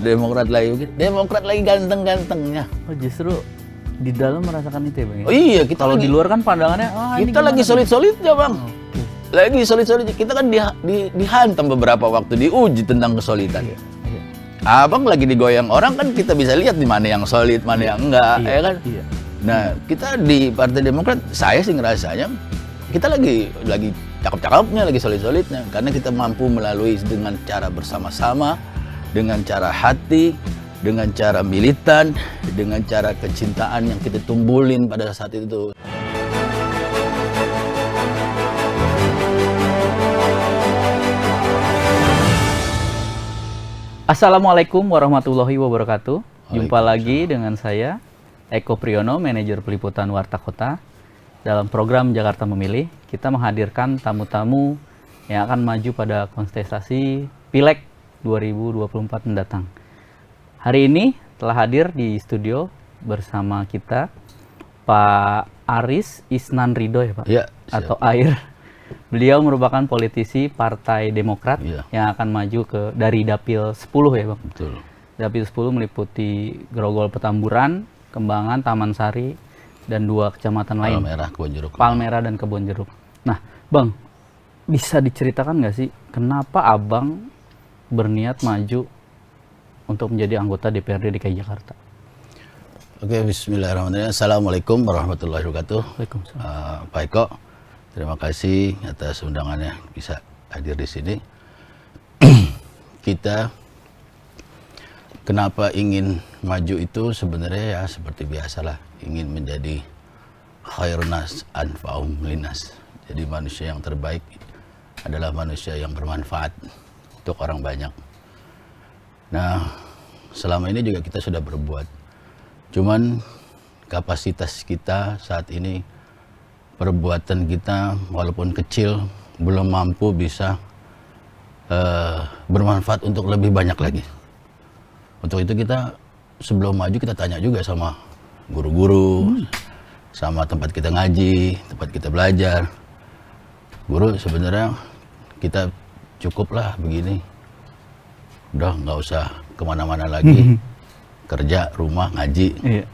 Demokrat lagi ganteng-gantengnya. Oh, justru di dalam merasakan itu ya Bang? Oh iya, kita kalau lagi, di luar kan pandangannya, kita lagi solid-solidnya Bang. Lagi solid-solid. Kita kan dihantam beberapa waktu, diuji tentang kesolidan. Iya. Abang lagi digoyang orang kan, kita bisa lihat di mana yang solid, mana yang enggak, ya kan? Iya. Nah, kita di Partai Demokrat, saya sih ngerasanya kita lagi cakep-cakepnya, lagi solid-solidnya, karena kita mampu melalui dengan cara bersama-sama, dengan cara hati, dengan cara militan, dengan cara kecintaan yang kita tumbulin pada saat itu. Assalamualaikum warahmatullahi wabarakatuh. Jumpa lagi dengan saya, Eko Priyono, manajer peliputan Warta Kota. Dalam program Jakarta Memilih, kita menghadirkan tamu-tamu yang akan maju pada kontestasi Pileg 2024 mendatang. Hari ini telah hadir di studio bersama kita Pak Aris Isnan Ridho ya Pak? Ya, atau AIR. Beliau merupakan politisi Partai Demokrat yang akan maju dari Dapil 10 ya Bang? Betul. Dapil 10 meliputi Grogol Petamburan, Kembangan, Taman Sari, dan 2 kecamatan lain. Palmerah dan Kebonjeruk. Nah Bang, bisa diceritakan nggak sih kenapa Abang berniat maju untuk menjadi anggota DPRD DKI Jakarta? Oke, bismillahirrahmanirrahim. Assalamualaikum warahmatullahi wabarakatuh. Waalaikumsalam. Pak Eko, terima kasih atas undangannya bisa hadir di sini. Kita kenapa ingin maju itu sebenarnya ya seperti biasalah, ingin menjadi khairun nas anfa'um linnas. Jadi manusia yang terbaik adalah manusia yang bermanfaat untuk orang banyak. Nah, selama ini juga kita sudah berbuat. Cuman kapasitas kita saat ini, perbuatan kita walaupun kecil belum mampu bisa bermanfaat untuk lebih banyak lagi. Untuk itu kita sebelum maju kita tanya juga sama guru-guru, sama tempat kita ngaji, tempat kita belajar. Guru, sebenarnya kita cukuplah begini, udah nggak usah kemana-mana lagi, kerja, rumah, ngaji. Iya.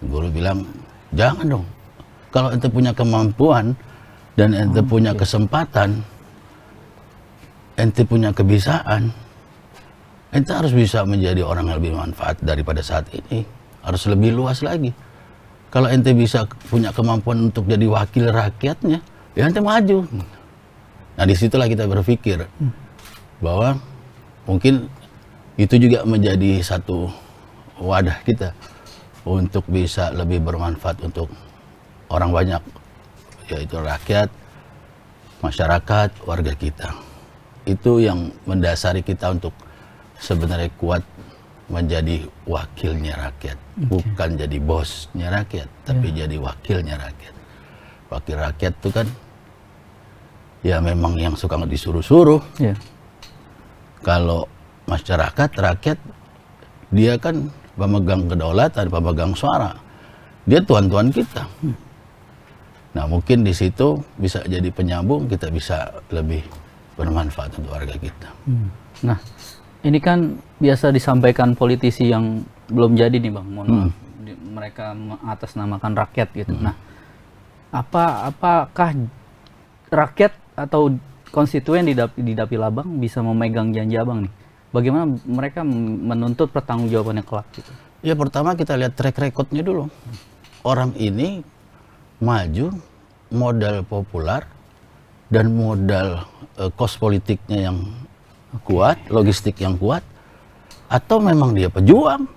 Guru bilang, jangan dong, kalau ente punya kemampuan dan ente punya kesempatan, ente punya kebisaan, ente harus bisa menjadi orang yang lebih manfaat daripada saat ini, harus lebih luas lagi. Kalau ente bisa punya kemampuan untuk jadi wakil rakyatnya, ya ente maju. Nah disitulah kita berpikir bahwa mungkin itu juga menjadi satu wadah kita untuk bisa lebih bermanfaat untuk orang banyak, yaitu rakyat, masyarakat, warga kita. Itu yang mendasari kita untuk sebenarnya kuat menjadi wakilnya rakyat, bukan jadi bosnya rakyat, tapi jadi wakilnya rakyat. Wakil rakyat itu kan ya memang yang suka disuruh-suruh. Kalau masyarakat, rakyat, dia kan pemegang kedaulatan, pemegang suara. Dia tuan-tuan kita. Nah mungkin di situ bisa jadi penyambung, kita bisa lebih bermanfaat untuk warga kita. Nah, ini kan biasa disampaikan politisi yang belum jadi nih Bang, mereka mengatasnamakan rakyat gitu. Nah, apakah rakyat atau konstituen di Dapil Abang bisa memegang janji Abang nih? Bagaimana mereka menuntut pertanggungjawabannya kelak gitu? Ya pertama kita lihat track recordnya dulu. Orang ini maju modal populer dan modal kos politiknya yang kuat, logistik yang kuat, atau memang dia pejuang,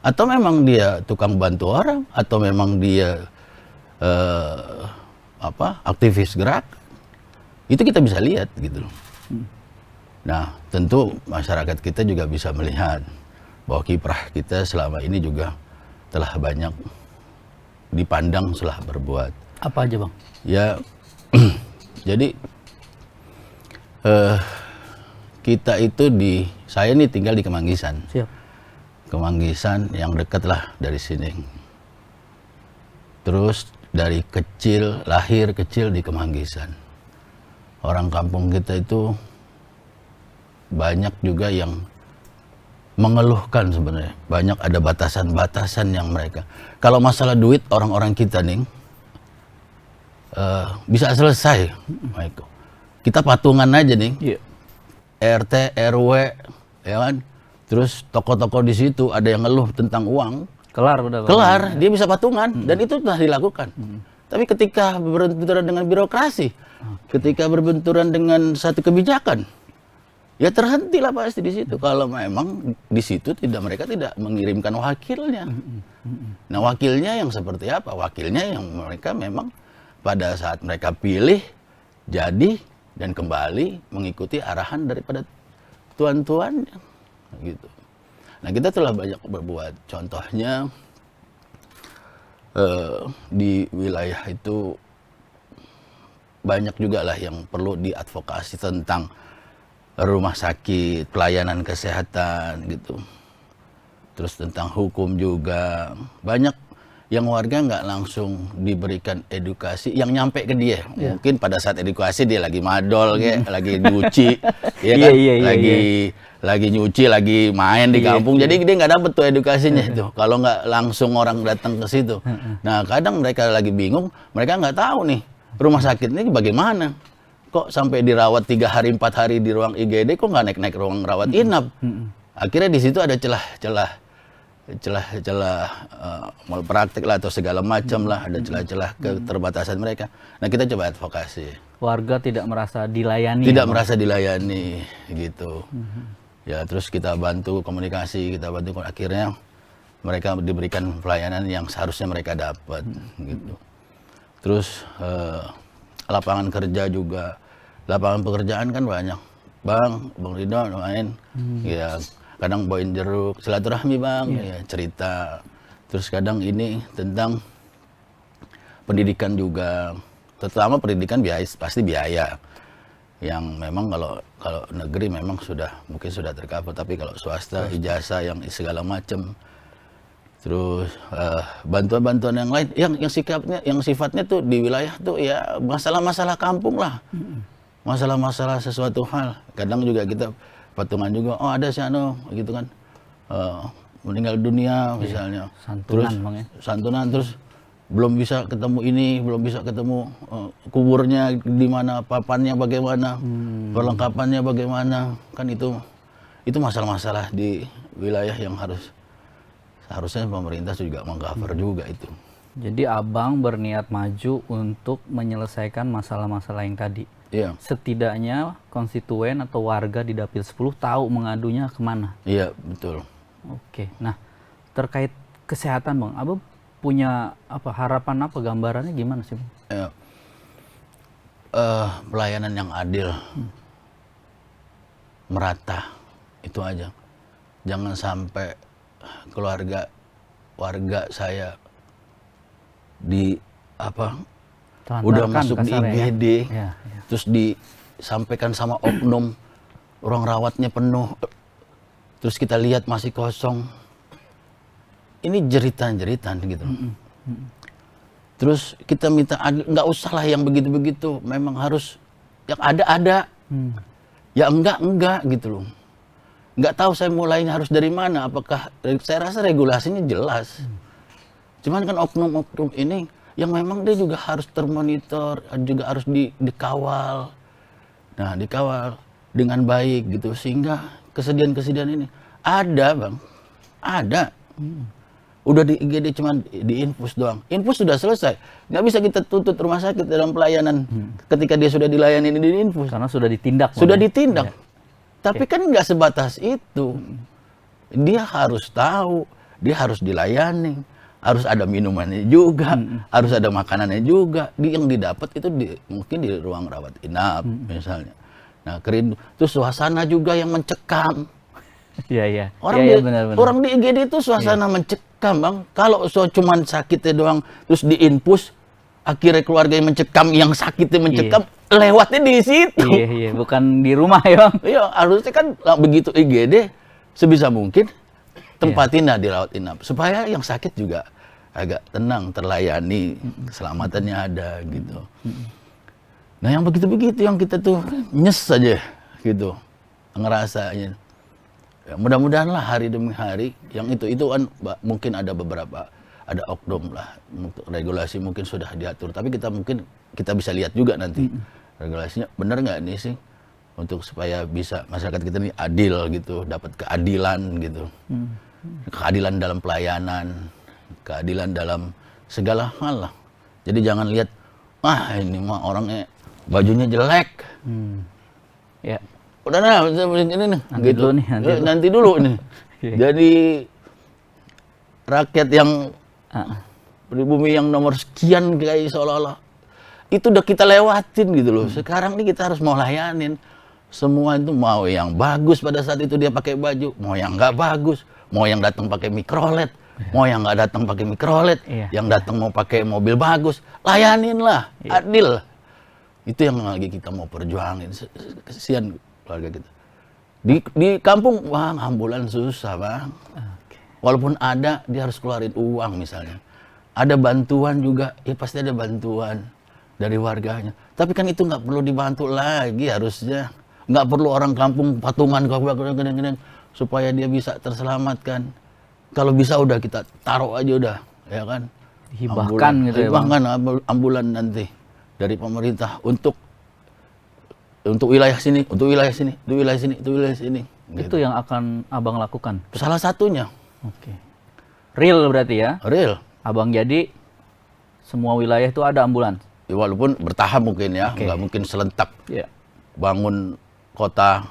atau memang dia tukang bantu orang, atau memang dia aktivis gerak. Itu kita bisa lihat gitu loh. Nah tentu masyarakat kita juga bisa melihat bahwa kiprah kita selama ini juga telah banyak dipandang setelah berbuat. Apa aja Bang? Ya jadi kita itu saya ini tinggal di Kemanggisan. Siap. Kemanggisan yang dekat lah dari sini. Terus dari kecil, lahir kecil di Kemanggisan. Orang kampung kita itu banyak juga yang mengeluhkan sebenarnya. Banyak ada batasan-batasan yang mereka. Kalau masalah duit orang-orang kita nih bisa selesai, Maiko. Kita patungan aja nih, Iya. RT, RW, ya kan. Terus tokoh-tokoh di situ ada yang ngeluh tentang uang, Kelar udah. Bang. kelar, dia bisa patungan dan itu telah dilakukan. Tapi ketika berbenturan dengan birokrasi, ketika berbenturan dengan satu kebijakan, ya terhentilah pasti di situ. Kalau memang di situ mereka tidak mengirimkan wakilnya. Nah, wakilnya yang seperti apa? Wakilnya yang mereka memang pada saat mereka pilih jadi dan kembali mengikuti arahan daripada tuan-tuannya, gitu. Nah, kita telah banyak berbuat. Contohnya di wilayah itu banyak juga lah yang perlu diadvokasi tentang rumah sakit, pelayanan kesehatan gitu. Terus tentang hukum juga. Banyak yang warga nggak langsung diberikan edukasi yang nyampe ke dia. Mungkin pada saat edukasi dia lagi madol kayak, lagi nyuci, ya kan? Lagi nyuci, lagi main di kampung. Jadi dia nggak dapet tuh edukasinya itu. Kalau nggak langsung orang datang ke situ. Nah, kadang mereka lagi bingung, mereka nggak tahu nih rumah sakit ini bagaimana. Kok sampai dirawat 3 hari 4 hari di ruang IGD, kok nggak naik-naik ruang rawat inap? Akhirnya di situ ada celah malpraktik lah atau segala macam lah, ada celah-celah keterbatasan mereka. Nah, kita coba advokasi. Warga tidak merasa dilayani. Tidak merasa dilayani gitu. Ya, terus kita bantu komunikasi, kita bantu akhirnya mereka diberikan pelayanan yang seharusnya mereka dapat gitu. Terus lapangan kerja juga. Lapangan pekerjaan kan banyak. Bang Ridho main. Ya, kadang bawain jeruk, silaturahmi Bang, ya, cerita. Terus kadang ini tentang pendidikan juga. Terutama pendidikan pasti biaya. Yang memang kalau negeri memang mungkin sudah tercover, tapi kalau swasta ijazah yang segala macam. Terus bantuan-bantuan yang lain yang sifatnya tuh di wilayah tuh ya masalah-masalah kampung lah. Masalah-masalah sesuatu hal. Kadang juga kita patungan juga, oh ada si gitu kan, meninggal dunia misalnya. Santunan, terus Bang, ya? santunan, terus belum bisa ketemu ini, belum bisa ketemu kuburnya di mana, papannya bagaimana, perlengkapannya bagaimana, kan itu masalah-masalah di wilayah yang seharusnya pemerintah juga mengcover juga itu. Jadi abang berniat maju untuk menyelesaikan masalah-masalah yang tadi. Iya. Setidaknya konstituen atau warga di Dapil 10 tahu mengadunya kemana. Iya, betul. Oke. Nah, terkait kesehatan Bang, abang punya harapan apa, gambarannya gimana sih Bang? Ya. Pelayanan yang adil, merata, itu aja. Jangan sampai warga saya udah masuk di IGD, ya, terus disampaikan sama oknum, ruang rawatnya penuh, terus kita lihat masih kosong. Ini jeritan-jeritan gitu. Terus kita minta adil, nggak usah lah yang begitu-begitu, memang harus yang ada, ya enggak gitu loh. Nggak tahu saya mulainya harus dari mana, apakah, saya rasa regulasinya jelas. Cuman kan oknum-oknum ini yang memang dia juga harus termonitor, juga harus dikawal. Nah, dikawal dengan baik gitu, sehingga kesedihan-kesedihan ini ada Bang, ada. Udah di IGD cuman di infus doang. Infus sudah selesai. Nggak bisa kita tuntut rumah sakit dalam pelayanan ketika dia sudah dilayani di infus. Karena sudah ditindak. Sudah ditindak. Tapi kan nggak sebatas itu. Dia harus tahu, dia harus dilayani, harus ada minumannya juga, harus ada makanannya juga. Yang didapat itu mungkin di ruang rawat inap misalnya. Nah, terus suasana juga yang mencekam. Iya. Benar. Orang di IGD itu suasana mencekam Bang. Kalau cuman sakitnya doang terus diinfus, akhirnya keluarga yang mencekam, yang sakitnya mencekam, lewatnya di situ. Iya, bukan di rumah ya Bang. Iya, harusnya kan begitu IGD sebisa mungkin tempatin di rawat inap supaya yang sakit juga agak tenang, terlayani, keselamatannya ada gitu. Nah, yang begitu-begitu yang kita tuh nyes aja gitu ngerasanya. Ya, mudah-mudahan lah hari demi hari yang itu kan mungkin ada beberapa ada oknum lah untuk regulasi mungkin sudah diatur, tapi kita bisa lihat juga nanti regulasinya benar nggak nih sih untuk supaya bisa masyarakat kita ini adil gitu, dapat keadilan gitu, keadilan dalam pelayanan, keadilan dalam segala hal lah. Jadi jangan lihat ini mah orangnya bajunya jelek. Ya. Udah ini nih, Nanti gitu. dulu nih, Nanti dulu nih. Jadi rakyat yang pribumi yang nomor sekian kayak seolah-olah itu udah kita lewatin gitu loh. Sekarang nih kita harus mau layanin semua itu, mau yang bagus pada saat itu dia pakai baju, mau yang nggak bagus, mau yang datang pakai mikrolet, mau yang nggak datang pakai mikrolet, yang datang mau pakai mobil bagus, layanin lah, adil. Itu yang lagi kita mau perjuangin. Kesian keluarga kita. Di kampung, Bang, ambulan susah, Bang. Walaupun ada, dia harus keluarin uang misalnya. Ada bantuan juga, ya pasti ada bantuan dari warganya. Tapi kan itu nggak perlu dibantu lagi harusnya. Nggak perlu orang kampung patungan supaya dia bisa terselamatkan. Kalau bisa udah kita taruh aja udah, ya kan? Hibahkan gitu ya, Bang. Hibahkan ambulan nanti dari pemerintah untuk wilayah sini, untuk wilayah sini, untuk wilayah sini, untuk wilayah sini. Itu yang akan Abang lakukan? Salah satunya. Oke. Real berarti ya? Real. Abang jadi semua wilayah itu ada ambulans? Ya, walaupun bertahap mungkin ya, nggak mungkin serentak bangun kota,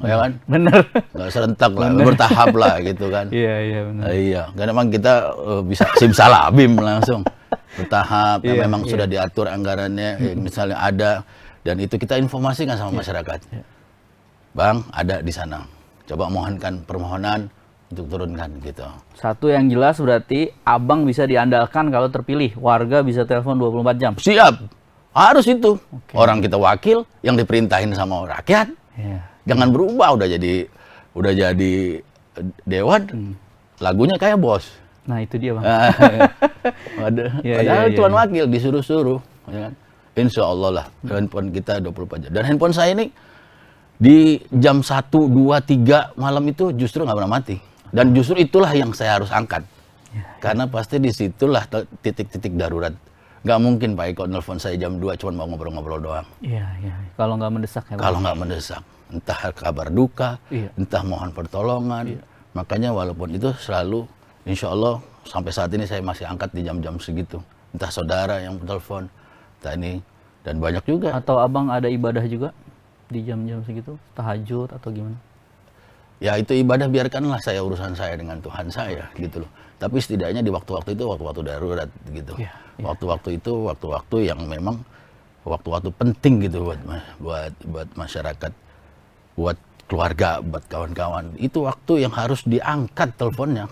ya kan? Bener. Nggak serentak lah, bertahap lah gitu kan. Iya benar. Iya, karena memang kita bisa simsalabim langsung. Bertahap, memang sudah diatur anggarannya, misalnya ada. Dan itu kita informasikan sama masyarakat. Bang, ada di sana. Coba mohonkan permohonan untuk turunkan gitu. Satu yang jelas berarti Abang bisa diandalkan kalau terpilih. Warga bisa telepon 24 jam. Siap. Harus itu. Orang kita wakil yang diperintahin sama rakyat. Jangan berubah udah jadi dewan. Lagunya kayak bos. Nah, itu dia, Bang. Padahal tuan wakil disuruh-suruh, ya kan? Insya Allah lah, handphone kita 24 jam. Dan handphone saya ini di jam 1, 2, 3 malam itu justru nggak pernah mati. Dan justru itulah yang saya harus angkat. Karena pasti disitulah titik-titik darurat. Nggak mungkin Pak Eko nelfon saya jam 2 cuma mau ngobrol-ngobrol doang. Iya. Kalau nggak mendesak ya, Bang? Kalau nggak mendesak. Entah kabar duka, entah mohon pertolongan. Makanya walaupun itu selalu, insya Allah sampai saat ini saya masih angkat di jam-jam segitu. Entah saudara yang telepon, ini dan banyak juga. Atau Abang ada ibadah juga di jam-jam segitu, tahajud atau gimana? Ya itu ibadah, biarkanlah saya urusan saya dengan Tuhan saya gitu loh. Tapi setidaknya di waktu-waktu itu waktu-waktu darurat gitu. Waktu-waktu itu waktu-waktu yang memang waktu-waktu penting gitu buat masyarakat, buat keluarga, buat kawan-kawan. Itu waktu yang harus diangkat teleponnya.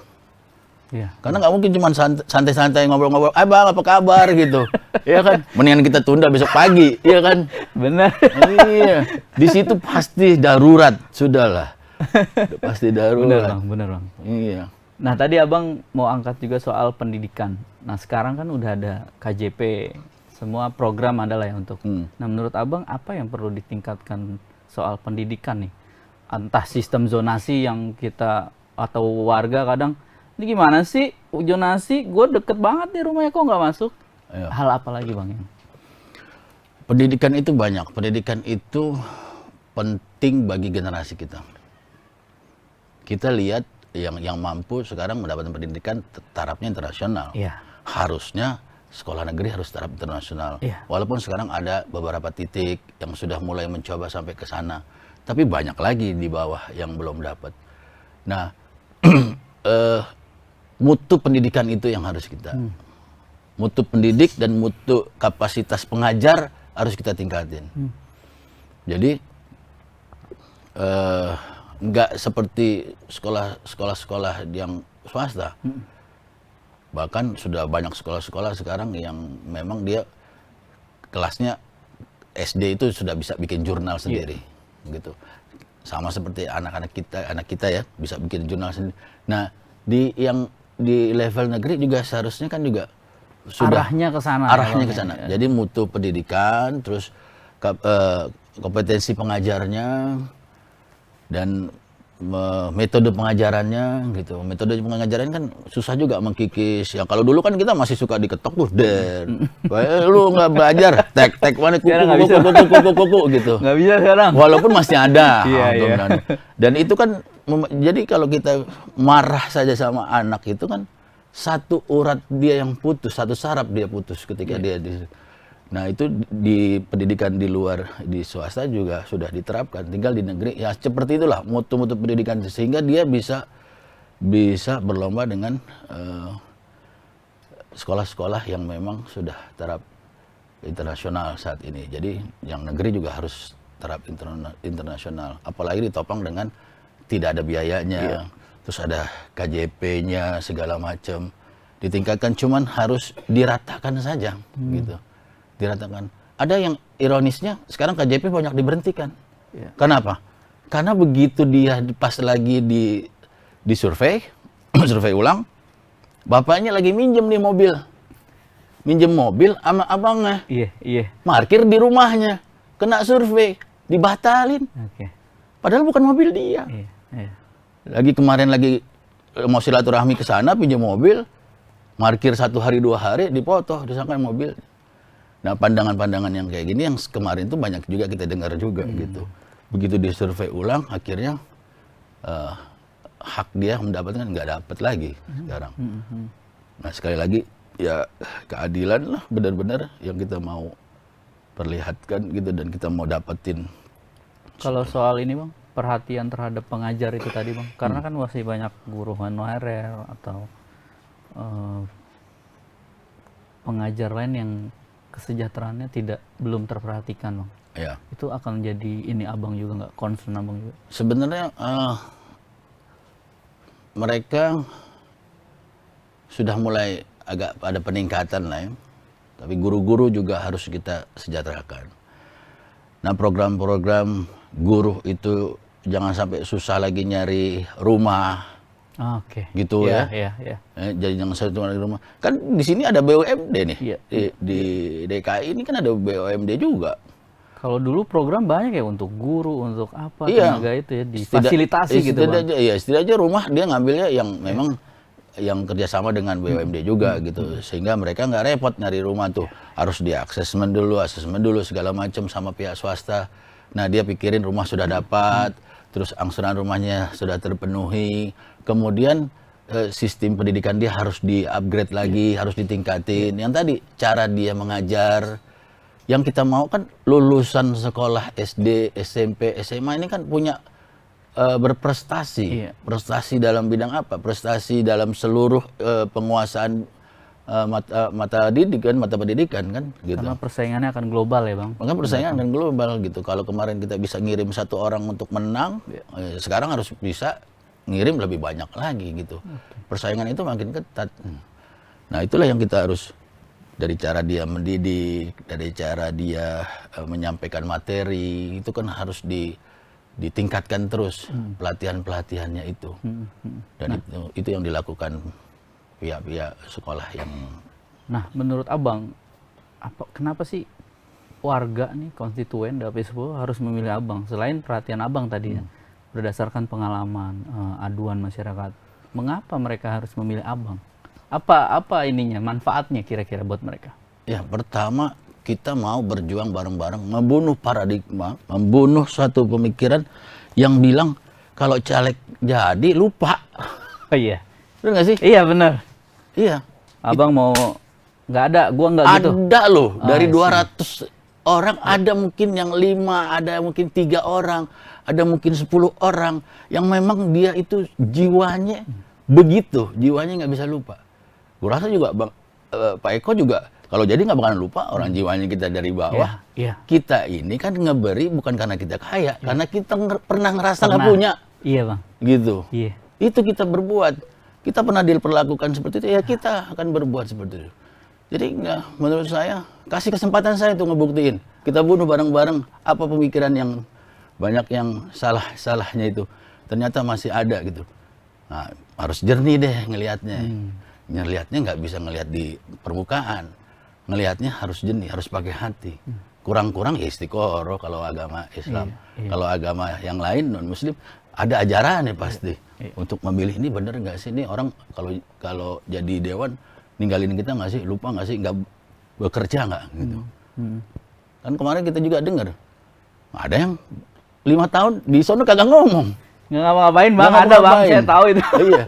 Karena nggak mungkin cuma santai-santai ngobrol-ngobrol, Bang apa kabar gitu, ya kan? Mendingan kita tunda besok pagi, ya kan? Benar. Iya, di situ pasti darurat, sudahlah, pasti darurat. Benar bang. Iya. Nah tadi Abang mau angkat juga soal pendidikan. Nah sekarang kan udah ada KJP, semua program ada lah ya untuk. Nah menurut Abang apa yang perlu ditingkatkan soal pendidikan nih? Entah sistem zonasi yang kita atau warga kadang, ini gimana sih zonasi, gue deket banget nih rumahnya kok nggak masuk. Hal apa lagi Bang? Pendidikan itu banyak. Pendidikan itu penting bagi generasi kita. Kita lihat yang mampu sekarang mendapatkan pendidikan tarafnya internasional. Harusnya sekolah negeri harus taraf internasional. Walaupun sekarang ada beberapa titik yang sudah mulai mencoba sampai ke sana. Tapi banyak lagi di bawah yang belum dapat. Nah, mutu pendidikan itu yang harus kita, mutu pendidik dan mutu kapasitas pengajar harus kita tingkatin. Jadi nggak seperti sekolah-sekolah yang swasta. Bahkan sudah banyak sekolah-sekolah sekarang yang memang dia kelasnya SD itu sudah bisa bikin jurnal sendiri, gitu. Sama seperti anak kita ya bisa bikin jurnal sendiri. Nah, di level negeri juga seharusnya kan juga sudah arahnya ke sana. Jadi mutu pendidikan, terus kompetensi pengajarnya, dan metode pengajarannya gitu. Metode pengajaran kan susah juga mengkikis. Ya kalau dulu kan kita masih suka diketok tuh, lu nggak belajar, tek mana kuku gitu. Nggak bisa sekarang. Walaupun masih ada. Iya, iya. Dan itu kan jadi kalau kita marah saja sama anak itu kan satu urat dia yang putus, satu saraf dia putus ketika dia di. Nah itu di pendidikan di luar, di swasta juga sudah diterapkan. Tinggal di negeri, ya seperti itulah mutu-mutu pendidikan. Sehingga dia bisa berlomba dengan sekolah-sekolah yang memang sudah taraf internasional saat ini. Jadi yang negeri juga harus taraf internasional. Apalagi ditopang dengan tidak ada biayanya. Terus ada KJP-nya segala macam. Ditingkatkan, cuman harus diratakan saja gitu. Diratakan. Ada yang ironisnya sekarang KJP banyak diberhentikan. Kenapa? Karena begitu dia pas lagi di survei, survei ulang, bapaknya lagi minjem nih mobil. Minjem mobil sama abangnya. Iya. Parkir di rumahnya. Kena survei, dibatalin. Oke. Padahal bukan mobil dia. Iya. Lagi kemarin mau silaturahmi ke sana, pinjam mobil, parkir 1 hari 2 hari, dipoto, disangka mobil. Nah, pandangan-pandangan yang kayak gini yang kemarin tuh banyak juga kita dengar juga gitu. Begitu disurvei ulang, akhirnya hak dia mendapatkan nggak dapat lagi sekarang. Nah, sekali lagi ya keadilan lah benar-benar yang kita mau perlihatkan gitu dan kita mau dapetin. Kalau soal ini Bang, perhatian terhadap pengajar itu tadi Bang, karena kan masih banyak guru honorer atau pengajar lain yang kesejahteraannya belum terperhatikan Bang. Ya. Itu akan jadi ini Abang juga nggak, concern Abang juga? Sebenarnya mereka sudah mulai agak ada peningkatan lah ya. Tapi guru-guru juga harus kita sejahterakan. Nah, program-program guru itu jangan sampai susah lagi nyari rumah. Oke. Gitu ya. Iya. Jadi jangan satu di rumah. Kan di sini ada BUMD nih. Iya. Di DKI ini kan ada BUMD juga. Kalau dulu program banyak ya untuk guru, untuk apa, Iya. tenaga itu ya, difasilitasi gitu Bang. Iya, setidaknya rumah dia ngambilnya yang memang yang kerjasama dengan BUMD juga gitu. Sehingga mereka nggak repot nyari rumah tuh. Harus asesmen dulu segala macam sama pihak swasta. Nah, dia pikirin rumah sudah dapat, terus angsuran rumahnya sudah terpenuhi. Kemudian sistem pendidikan dia harus di-upgrade lagi, harus ditingkatin. Yang tadi cara dia mengajar, yang kita mau kan lulusan sekolah SD, SMP, SMA ini kan punya berprestasi. Prestasi dalam bidang apa? Prestasi dalam seluruh penguasaan mata pendidikan kan gitu. Karena persaingannya akan global ya Bang. Maka persaingan akan global gitu. Kalau kemarin kita bisa ngirim 1 orang untuk menang, sekarang harus bisa ngirim lebih banyak lagi gitu. Persaingan itu makin ketat. Nah, itulah yang kita harus, dari cara dia mendidik, dari cara dia menyampaikan materi, itu kan harus ditingkatkan terus pelatihan-pelatihannya itu. Dan itu yang dilakukan pihak-pihak sekolah yang. Nah, menurut Abang, kenapa sih warga nih, konstituen DAP 10 harus memilih Abang? Selain perhatian Abang tadi ya, berdasarkan pengalaman, aduan masyarakat, mengapa mereka harus memilih Abang? Apa ininya, manfaatnya kira-kira buat mereka? Ya, pertama kita mau berjuang bareng-bareng, membunuh paradigma, membunuh suatu pemikiran yang bilang kalau caleg jadi lupa. Oh iya. Benar nggak sih? Iya benar. Iya. Abang mau nggak ada, gua nggak gitu. Ada loh, dari 200 orang ada mungkin yang 5, ada mungkin 3 orang, ada mungkin 10 orang yang memang dia itu jiwanya begitu, jiwanya nggak bisa lupa. Gue rasa juga Pak Eko juga kalau jadi nggak bakalan lupa orang jiwanya kita dari bawah. Iya. Kita ini kan ngeberi bukan karena kita kaya, karena kita pernah ngerasa nggak punya. Iya Bang. Gitu. Iya. Itu kita berbuat. Kita pernah diperlakukan seperti itu, ya kita akan berbuat seperti itu. Jadi menurut saya, kasih kesempatan saya untuk ngebuktiin. Kita bunuh bareng-bareng apa pemikiran yang banyak yang salahnya itu. Ternyata masih ada gitu. Nah, harus jernih deh ngelihatnya. Ngelihatnya nggak bisa ngelihat di permukaan. Ngelihatnya harus jernih, harus pakai hati. kurang-kurang ya istiqoroh kalau agama Islam. Iya. Kalau agama yang lain non Muslim ada ajaran ya pasti untuk memilih ini bener nggak sih, ini orang kalau jadi dewan ninggalin kita nggak sih, lupa nggak sih, nggak bekerja nggak gitu. Kan kemarin kita juga dengar ada yang 5 tahun di sono kagak ngomong. Nggak ngapa-ngapain bang, Nggak ada bang, ngapa-ngapain. saya tahu itu. Iya.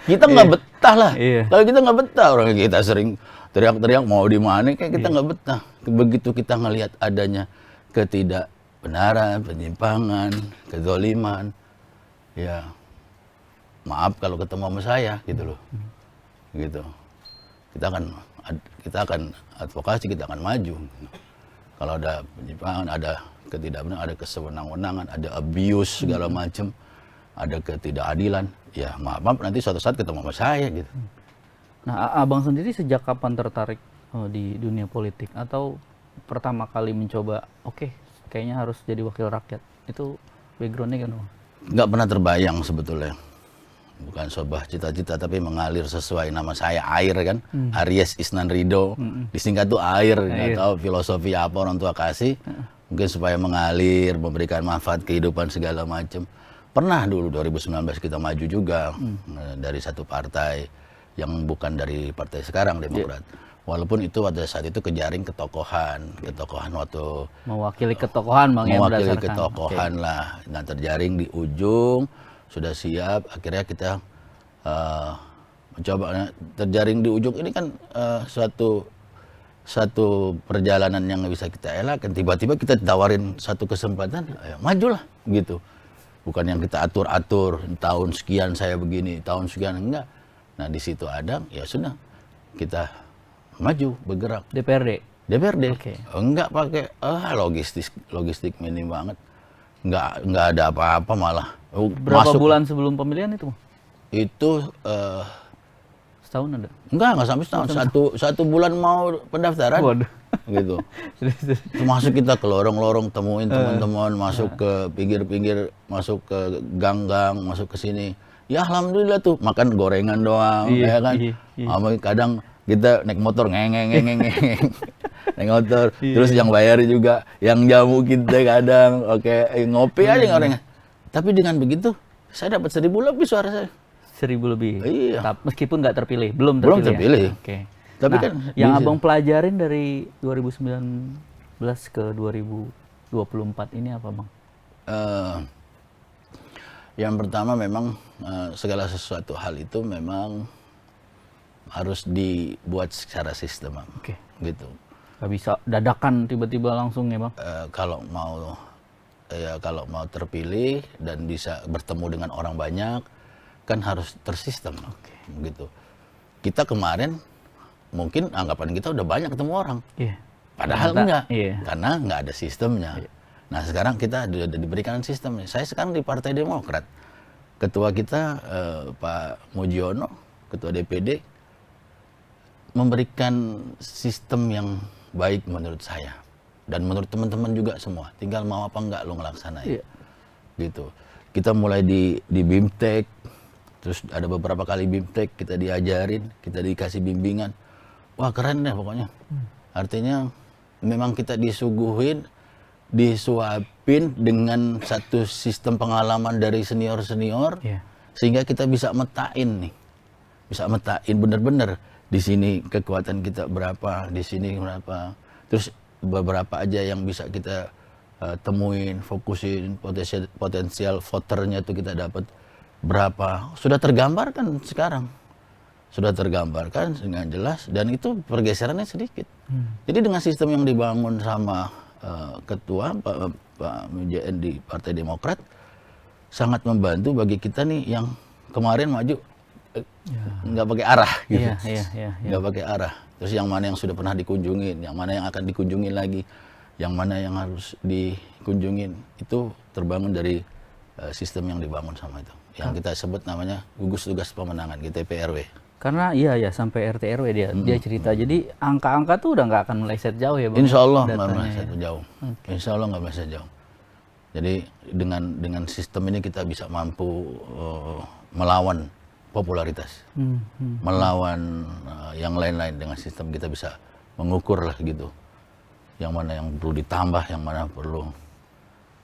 Kita nggak betah lah. Iya. Kalau kita nggak betah, orang kita sering teriak-teriak mau di mana, kayak kita nggak betah. Begitu kita ngelihat adanya ketidakbenaran, penyimpangan, kezaliman, ya maaf kalau ketemu sama saya gitu loh. Gitu. Kita akan advokasi, kita akan maju. Kalau ada penyimpangan, ada ketidakbenaran, ada kesewenang-wenangan, ada abuse segala macam, ada ketidakadilan, ya maaf nanti suatu saat ketemu sama saya gitu. Nah, abang sendiri sejak kapan tertarik di dunia politik, atau pertama kali mencoba, oke, kayaknya harus jadi wakil rakyat? Itu backgroundnya kan? Nggak pernah terbayang sebetulnya. Bukan sebuah cita-cita, tapi mengalir sesuai nama saya, Air kan. Aries Isnan Rido. Disingkat tuh Air. Nggak tahu filosofi apa orang tua kasih. Mungkin supaya mengalir, memberikan manfaat kehidupan segala macam. Pernah dulu 2019 kita maju juga dari satu partai yang bukan dari partai sekarang, Demokrat. Walaupun itu pada saat itu kejaring ketokohan waktu Mewakili ketokohan bang, ya, mewakili berdasarkan. ketokohan lah. Nah, terjaring di ujung, sudah siap, akhirnya kita mencoba. Nah, terjaring di ujung ini kan satu perjalanan yang bisa kita elakkan. Tiba-tiba kita ditawarin satu kesempatan, ayo majulah gitu. Bukan yang kita atur-atur, tahun sekian saya begini, tahun sekian enggak. Nah, di situ ada, ya sudah, kita maju, bergerak. DPRD. Oke. Enggak pakai logistik minim banget. Enggak ada apa-apa malah. Berapa bulan sebelum pemilihan itu? Itu Setahun ada? enggak sampai setahun. Satu bulan mau pendaftaran. Waduh. Gitu. Itu masuk kita ke lorong-lorong, temuin teman-teman, masuk ke pinggir-pinggir, masuk ke gang-gang, masuk ke sini. Ya alhamdulillah tuh makan gorengan doang, Iya, ya kan. iya. Kadang kita naik motor naik motor, terus yang bayar juga yang jamu kita kadang, ngopi aja orangnya. Tapi dengan begitu saya dapat 1.000 lebih suara saya. 1.000 lebih. Iya. Meskipun nggak terpilih, belum terpilih. Oke. Tapi Nah, kan yang bisa. abang pelajarin dari 2019 ke 2024 ini apa bang? Yang pertama memang segala sesuatu hal itu memang harus dibuat secara sistem, Oke. gitu. Gak bisa dadakan tiba-tiba langsung ya bang? Kalau mau terpilih dan bisa bertemu dengan orang banyak, kan harus tersistem, gitu. Kita kemarin mungkin anggapan kita udah banyak ketemu orang, Iya. padahal Ternyata, enggak, iya. karena nggak ada sistemnya. Nah sekarang kita sudah diberikan sistemnya. Saya sekarang di Partai Demokrat, ketua kita Pak Mujiono, ketua DPD, memberikan sistem yang baik menurut saya dan menurut teman-teman juga semua. Tinggal mau apa enggak lo ngelaksanain. Iya. Gitu. Kita mulai di BIMTEK, terus ada beberapa kali BIMTEK kita diajarin, kita dikasih bimbingan. Wah keren deh pokoknya. Artinya memang kita disuguhin, disuapin dengan satu sistem pengalaman dari senior-senior, Iya. sehingga kita bisa metain nih. Bisa metain bener-bener. Di sini kekuatan kita berapa, di sini berapa. Terus beberapa aja yang bisa kita temuin, fokusin, potensial voternya tuh kita dapat berapa. Sudah tergambarkan sekarang. Sudah tergambarkan dengan jelas dan itu pergeserannya sedikit. Jadi dengan sistem yang dibangun sama ketua Pak MJN di Partai Demokrat sangat membantu bagi kita nih yang kemarin maju nggak pakai arah gitu. Iya. Nggak pakai arah. Terus yang mana yang sudah pernah dikunjungin, yang mana yang akan dikunjungin lagi, yang mana yang harus dikunjungin, itu terbangun dari sistem yang dibangun sama itu. Yang kita sebut namanya gugus tugas pemenangan, GTP RW. Karena iya sampai RT RW dia cerita. Jadi angka-angka tuh udah nggak akan meleset jauh ya bang? Insya Allah nggak datanya meleset jauh. Insya Allah nggak meleset jauh. Jadi dengan sistem ini kita bisa mampu melawan popularitas, melawan yang lain-lain. Dengan sistem kita bisa mengukur lah gitu. yang mana yang perlu ditambah, yang mana perlu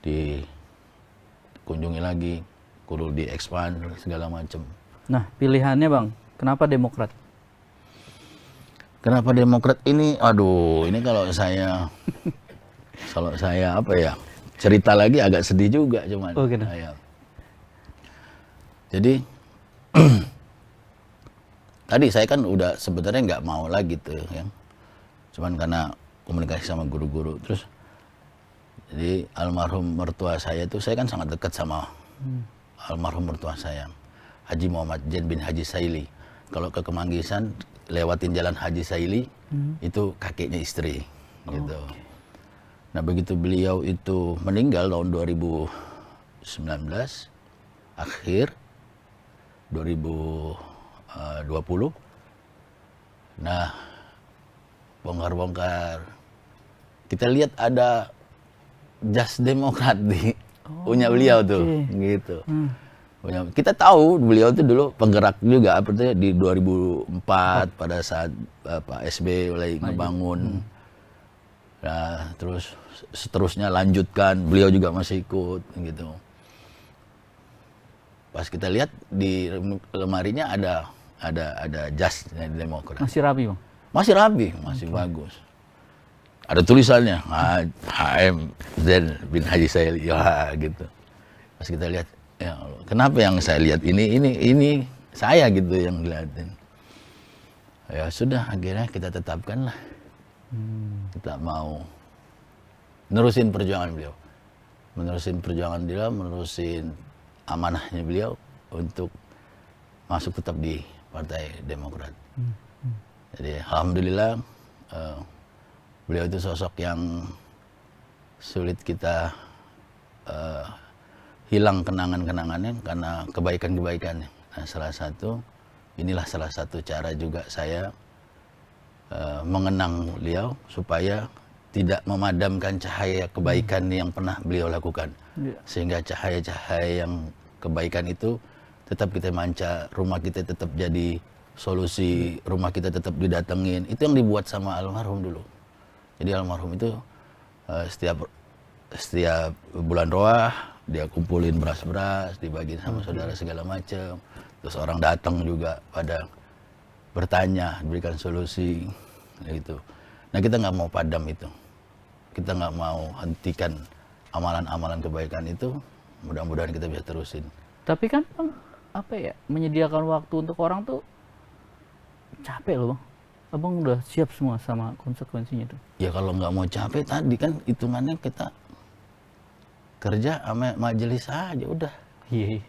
dikunjungi lagi, perlu diekspand segala macam. Nah, pilihannya Bang, kenapa Demokrat? Kenapa Demokrat ini? Aduh, ini kalau saya apa ya, cerita lagi agak sedih juga cuman. Oh, gitu. Ya. Jadi tadi saya kan udah sebenarnya nggak mau lagi tuh ya. Cuman karena komunikasi sama guru-guru, terus jadi almarhum mertua saya tuh, saya kan sangat dekat sama almarhum mertua saya, Haji Muhammad Jen bin Haji Saili. Kalau ke Kemanggisan lewatin jalan Haji Saili, itu kakeknya istri gitu. Nah begitu beliau itu meninggal tahun 2019 akhir 2020, nah bongkar-bongkar kita lihat ada jas Demokrat di punya beliau tuh, gitu. Kita tahu beliau itu dulu penggerak juga apa tuh di 2004 pada saat Pak SB mulai ngebangun. Nah, terus seterusnya lanjutkan, beliau juga masih ikut gitu. Pas kita lihat di lemarinya ada jas dari Demokrat. Masih rapi Bang? Masih rapi, masih bagus. Ada tulisannya HM Zen bin Haji Saili, ya gitu. Pas kita lihat, ya Allah, kenapa yang saya lihat ini saya gitu yang dilihatin. Ya sudah, akhirnya kita tetapkan lah. Kita mau nerusin perjuangan beliau. Menerusin amanahnya beliau untuk masuk tetap di Partai Demokrat. Jadi alhamdulillah beliau itu sosok yang sulit kita hilang kenangan-kenangannya karena kebaikan-kebaikannya. Nah, inilah salah satu cara juga saya mengenang beliau supaya tidak memadamkan cahaya kebaikan yang pernah beliau lakukan. Sehingga cahaya-cahaya yang kebaikan itu tetap kita manca, rumah kita tetap jadi solusi, rumah kita tetap didatengin. Itu yang dibuat sama almarhum dulu. Jadi almarhum itu setiap bulan Roah dia kumpulin beras-beras, dibagiin sama saudara segala macam. Terus orang datang juga pada bertanya, diberikan solusi, gitu. Nah kita nggak mau padam itu, kita nggak mau hentikan amalan-amalan kebaikan itu. Mudah-mudahan kita bisa terusin. Tapi kan Bang, apa ya, menyediakan waktu untuk orang tuh capek loh Bang. Abang udah siap semua sama konsekuensinya tuh? Ya kalau nggak mau capek tadi kan hitungannya kita kerja sama majelis aja udah. Iya.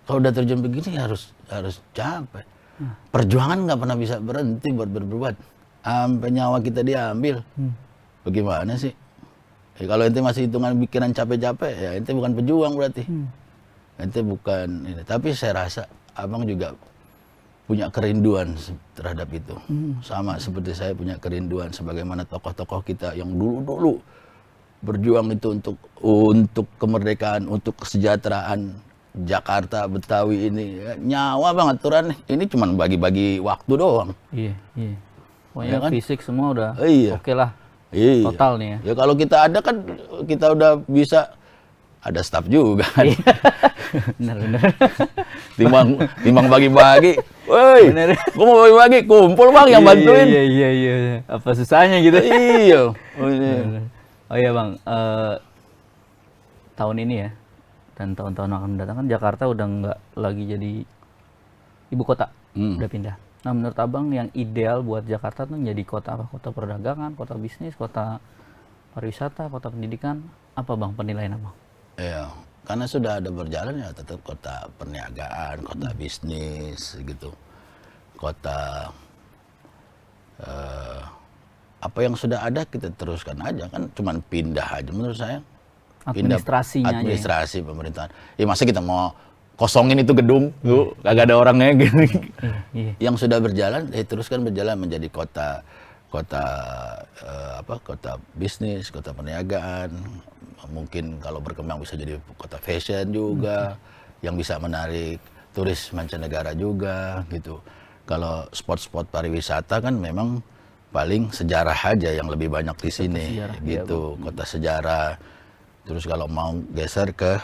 Kalau udah terjun begini harus capek. Perjuangan nggak pernah bisa berhenti buat berbuat. Sampai nyawa kita diambil. Bagaimana sih? Kalau ente masih hitungan pikiran capek-capek, ya ente bukan pejuang berarti. Ente bukan ini. Tapi saya rasa abang juga punya kerinduan terhadap itu. Sama seperti saya punya kerinduan sebagaimana tokoh-tokoh kita yang dulu-dulu berjuang itu untuk kemerdekaan, untuk kesejahteraan Jakarta, Betawi ini. Ya, nyawa banget aturan. Ini cuma bagi-bagi waktu doang. Iya. Pokoknya ya kan? Fisik semua udah oke lah. Iya. Total nih ya. Ya kalau kita ada kan kita udah bisa ada staff juga kan. Bener. timbang bagi-bagi. Woi, gua mau bagi-bagi, kumpul Bang yang bantuin. Iya. Apa susahnya gitu? Iya. Oh iya Bang, tahun ini ya, dan tahun-tahun akan mendatang kan Jakarta udah nggak lagi jadi ibu kota, udah pindah. Nah menurut Abang yang ideal buat Jakarta tuh jadi kota apa? Kota perdagangan, kota bisnis, kota pariwisata, kota pendidikan, apa Bang penilaian Abang? Iya, karena sudah ada berjalan ya tetap kota perniagaan, kota bisnis gitu, kota apa yang sudah ada kita teruskan aja, kan cuman pindah aja menurut saya. Administrasinya administrasi aja. Pemerintahan. Ya masa kita mau kosongin itu gedung, kagak ada orangnya gitu. Yang sudah berjalan teruskan berjalan menjadi kota bisnis, kota perniagaan. Mungkin kalau berkembang bisa jadi kota fashion juga, yang bisa menarik turis mancanegara juga gitu. Kalau spot-spot pariwisata kan memang paling sejarah aja yang lebih banyak di sini, sejarah, gitu. Kota sejarah. Terus kalau mau geser ke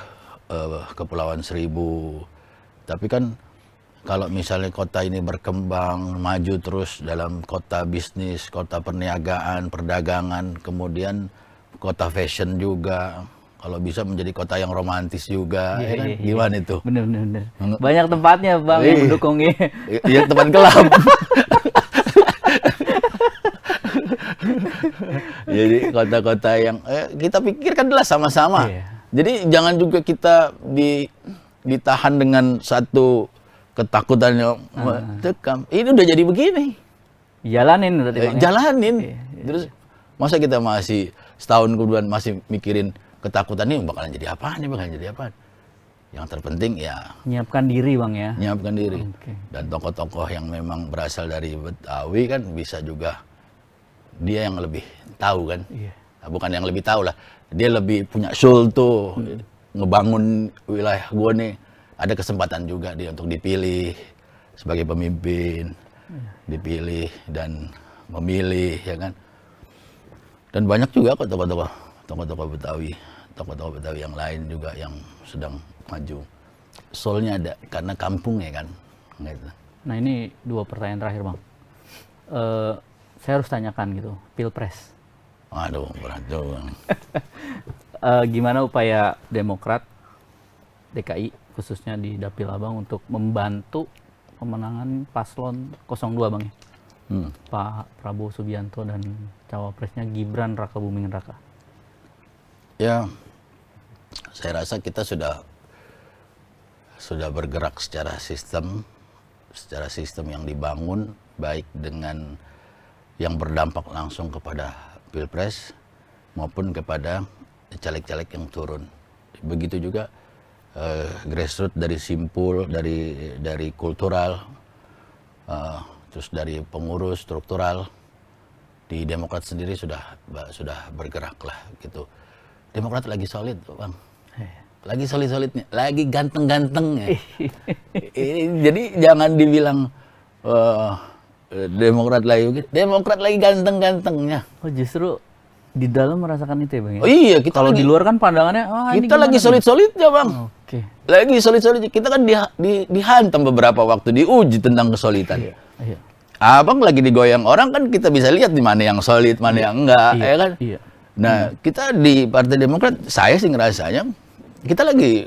Kepulauan Seribu, tapi kan kalau misalnya kota ini berkembang, maju terus dalam kota bisnis, kota perniagaan, perdagangan, kemudian kota fashion juga. Kalau bisa menjadi kota yang romantis juga, ya kan? Gimana itu? Bener. Banyak tempatnya Bang yang mendukung ya. Iya, teman gelap. Jadi kota-kota yang kita pikirkanlah sama-sama. Iya. Jadi jangan juga kita ditahan dengan satu ketakutan yang tekam. Ini udah jadi begini. Jalanin berarti Bang. Ya? Jalanin. Iya. Terus masa kita masih setahun kemudian masih mikirin ketakutan ini bakalan jadi apaan, Yang terpenting ya Nyiapkan diri Bang ya. nyiapkan diri. Oke. Dan tokoh-tokoh yang memang berasal dari Betawi kan bisa juga dia yang lebih tahu kan. Iya. Nah, bukan yang lebih tahu lah. Dia lebih punya soul tuh ngebangun wilayah gua nih. Ada kesempatan juga dia untuk dipilih sebagai pemimpin, dipilih dan memilih ya kan. Dan banyak juga kok tokoh-tokoh Betawi, tokoh-tokoh Betawi yang lain juga yang sedang maju. Soulnya ada karena kampung ya kan. Gitu. Nah ini 2 pertanyaan terakhir Bang. Saya harus tanyakan gitu, Pilpres. Aduh, berat juga. Gimana upaya Demokrat DKI khususnya di Dapil Abang untuk membantu pemenangan paslon 02 Bang ya? Pak Prabowo Subianto dan cawapresnya Gibran Rakabuming Raka. Ya, saya rasa kita sudah bergerak secara sistem yang dibangun baik dengan yang berdampak langsung kepada Pilpres maupun kepada caleg-caleg yang turun. Begitu juga grassroots dari simpul, dari kultural, terus dari pengurus struktural di Demokrat sendiri sudah bergerak lah gitu. Demokrat lagi solid Bang, lagi solid-solidnya, lagi ganteng-gantengnya. Jadi jangan dibilang Demokrat lagi ganteng-gantengnya. Oh justru di dalam merasakan itu ya Bang ya? Oh iya, kita Kalau lagi, di luar kan pandangannya, ini kita lagi gimana, solid-solidnya Bang. Oke. Lagi solid-solid. Kita kan dihantam beberapa waktu, diuji tentang kesolidan. Iya. Abang lagi digoyang orang kan kita bisa lihat di mana yang solid, mana yang enggak, Iya. ya kan? Iya. Nah, kita di Partai Demokrat, saya sih ngerasanya kita lagi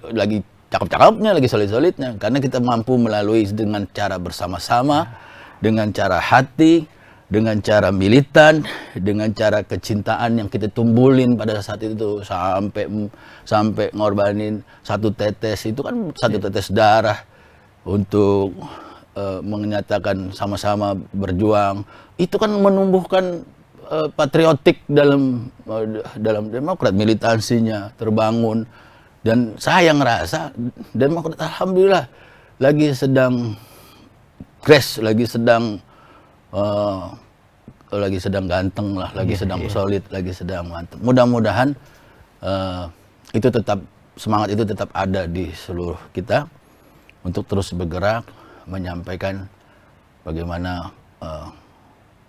cakep-cakepnya, lagi solid-solidnya karena kita mampu melalui dengan cara bersama-sama, dengan cara hati, dengan cara militan, dengan cara kecintaan yang kita tumbulin pada saat itu sampai ngorbanin satu tetes itu kan satu tetes darah untuk menyatakan sama-sama berjuang. Itu kan menumbuhkan patriotik dalam Demokrat, militansinya terbangun. Dan saya ngerasa Demokrat alhamdulillah lagi sedang crash, lagi sedang ganteng lah, lagi sedang solid, lagi sedang mantap. Mudah-mudahan itu tetap semangat itu tetap ada di seluruh kita untuk terus bergerak menyampaikan bagaimana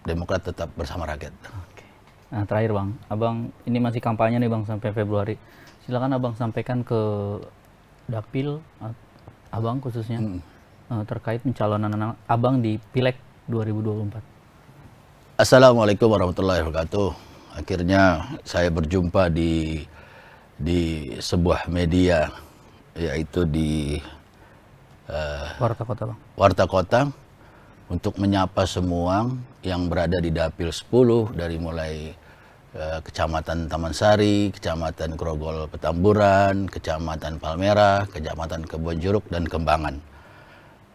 Demokrat tetap bersama rakyat. Oke. Nah terakhir Bang, Abang ini masih kampanye nih Bang sampai Februari. Silakan Abang sampaikan ke Dapil Abang khususnya terkait pencalonan Abang di Pileg 2024. Assalamualaikum warahmatullahi wabarakatuh. Akhirnya saya berjumpa di sebuah media, yaitu di Warta Kota Bang. Warta Kota, untuk menyapa semua yang berada di Dapil 10 dari mulai Kecamatan Taman Sari, Kecamatan Grogol Petamburan, Kecamatan Palmerah, Kecamatan Kebonjeruk, dan Kembangan.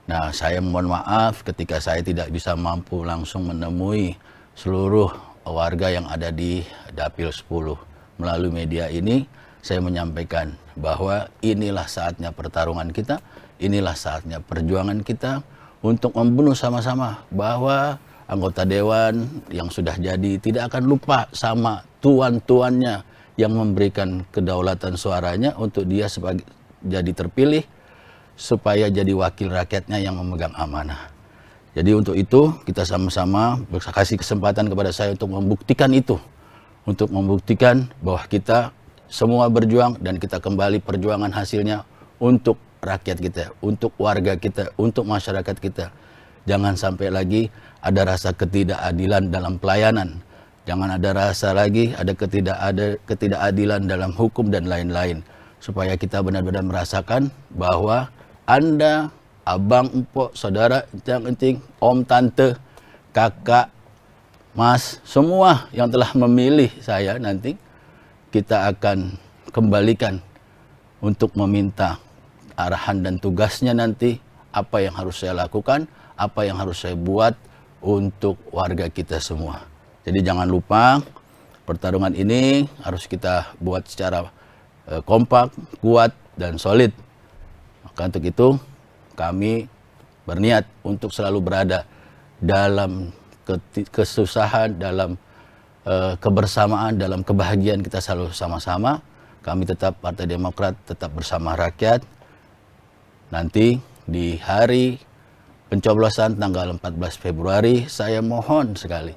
Nah, saya mohon maaf ketika saya tidak bisa mampu langsung menemui seluruh warga yang ada di Dapil 10. Melalui media ini, saya menyampaikan bahwa inilah saatnya pertarungan kita, inilah saatnya perjuangan kita untuk membunuh sama-sama bahwa anggota dewan yang sudah jadi tidak akan lupa sama tuan-tuannya yang memberikan kedaulatan suaranya untuk dia jadi terpilih supaya jadi wakil rakyatnya yang memegang amanah. Jadi untuk itu kita sama-sama kasih kesempatan kepada saya untuk membuktikan itu. Untuk membuktikan bahwa kita semua berjuang dan kita kembali perjuangan hasilnya untuk rakyat kita, untuk warga kita, untuk masyarakat kita. Jangan sampai lagi ada rasa ketidakadilan dalam pelayanan. Jangan ada rasa lagi ada ketidakadilan dalam hukum dan lain-lain. Supaya kita benar-benar merasakan bahwa Anda, abang, empok, saudara, encang-encing, om, tante, kakak, mas, semua yang telah memilih saya nanti, kita akan kembalikan untuk meminta arahan dan tugasnya nanti, apa yang harus saya lakukan, apa yang harus saya buat untuk warga kita semua. Jadi jangan lupa, pertarungan ini harus kita buat secara kompak, kuat, dan solid. Maka untuk itu, kami berniat untuk selalu berada dalam kesusahan, dalam kebersamaan, dalam kebahagiaan kita selalu sama-sama. Kami tetap Partai Demokrat, tetap bersama rakyat. Nanti di hari pencoblosan tanggal 14 Februari, saya mohon sekali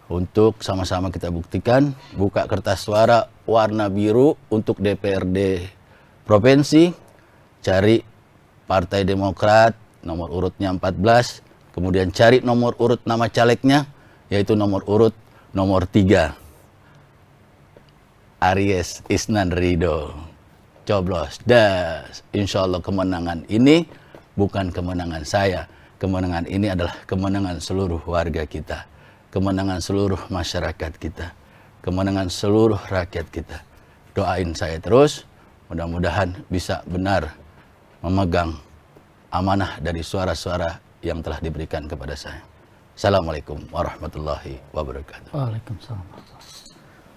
untuk sama-sama kita buktikan, buka kertas suara warna biru untuk DPRD Provinsi, cari Partai Demokrat, nomor urutnya 14, kemudian cari nomor urut nama calegnya, yaitu nomor urut nomor 3. Aries Isnan Ridho. Coblos. Das. Insya Allah kemenangan ini bukan kemenangan saya. Kemenangan ini adalah kemenangan seluruh warga kita. Kemenangan seluruh masyarakat kita. Kemenangan seluruh rakyat kita. Doain saya terus. Mudah-mudahan bisa benar memegang amanah dari suara-suara yang telah diberikan kepada saya. Assalamualaikum warahmatullahi wabarakatuh. Waalaikumsalam.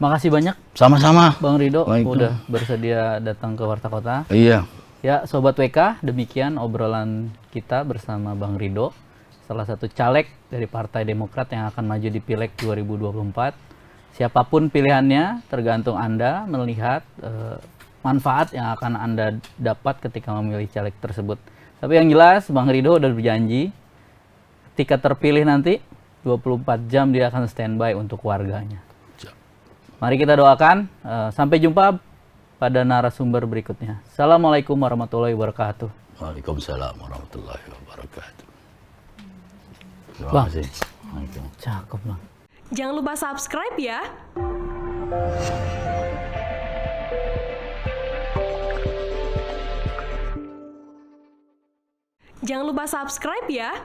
Makasih banyak Sama-sama. Bang Ridho Waalaikumsalam. udah bersedia datang ke Warta Kota. Iya. Ya, Sobat WK, demikian obrolan kita bersama Bang Ridho, salah satu caleg dari Partai Demokrat yang akan maju di Pileg 2024. Siapapun pilihannya, tergantung Anda melihat manfaat yang akan Anda dapat ketika memilih caleg tersebut. Tapi yang jelas, Bang Ridho udah berjanji, ketika terpilih nanti, 24 jam dia akan standby untuk warganya. Mari kita doakan, sampai jumpa pada narasumber berikutnya. Assalamualaikum warahmatullahi wabarakatuh. Waalaikumsalam warahmatullahi wabarakatuh. Terima Bang. kasih. Waalaikumsalam. Cakep, Bang. Jangan lupa subscribe ya. Jangan lupa subscribe ya.